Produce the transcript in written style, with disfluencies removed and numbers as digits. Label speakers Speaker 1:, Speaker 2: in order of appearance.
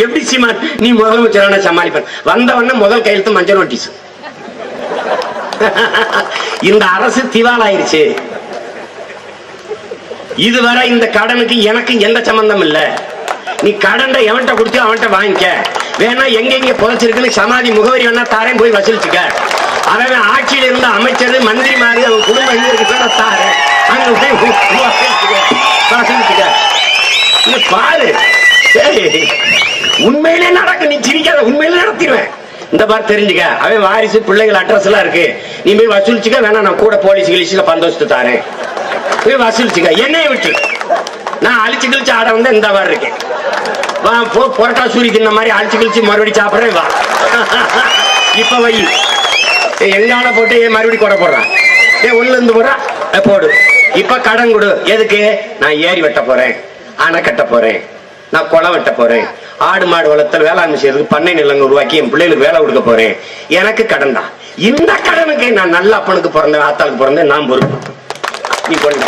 Speaker 1: எப்படி சீமான் நீ முதலமைச்சரான சமாளிப்பேன்? வந்தவன முதல் கையெழுத்து மஞ்சள் நோட்டீஸ். இந்த அரசு திவாலாயிருச்சு. இதுவரை இந்த கடனுக்கு எனக்கு எந்த சம்பந்தம் இல்ல. நீ கடன் எவன்கிட்ட கொடுத்து அவன்கிட்ட வாங்கிக்க. வேணா எங்க புதைச்சிருக்குன்னு சமாதி முகவரி வேணா தாரேன், போய் வசூலிச்சுக்க. அவன் ஆட்சியில இருந்த அமைச்சர் மந்திரி மாதிரி அவன் குடும்பம் எங்க இருக்கு தாரேன், அங்க வசூலிச்சுக்க. பாரு, உண்மையிலே நடக்கும். நீ சிரிக்காத, உண்மையிலே நடத்திடுவேன். இந்த மாதிரி தெரிஞ்சுக்க. அவன் வாரிசு பிள்ளைகள் அட்ரஸ் எல்லாம் இருக்கு. நீ போய் வசூலிச்சுக்க. வேணா நான் கூட போலீஸ் கிழிச்சுல பந்தோஸ்து தாரேன், போய் வசூலிச்சுக்க. என்னைய விட்டு நான் அழிச்சு கிழிச்சு ஆட வந்து இந்த மாதிரி இருக்கேன். வா போ, புரட்டா சூரி தின்ன மாதிரி அழிச்சு கிழிச்சு மறுபடியும் சாப்பிட்றேன். வா இப்ப வை. எங்கால போட்டு மறுபடியும் கொடை போடுறான். ஒண்ணுல இருந்து போடுறா போடு. இப்ப கடன் கொடு. எதுக்கு? நான் ஏரி வெட்ட போறேன், அணை கட்ட போறேன், நான் குளம் வெட்ட போறேன், ஆடு மாடு வளர்த்தல் வேளாண்மை செய்யறதுக்கு பண்ணை நிலங்கள் உருவாக்கி என் பிள்ளைகளுக்கு வேலை கொடுக்க போறேன். எனக்கு கடன் தான். இந்த கடனுக்கு நான் நல்ல அப்பனுக்கு பிறந்தேன், ஆத்தாளுக்கு பிறந்தேன், நான் பொறுப்பு. நீ கொண்ட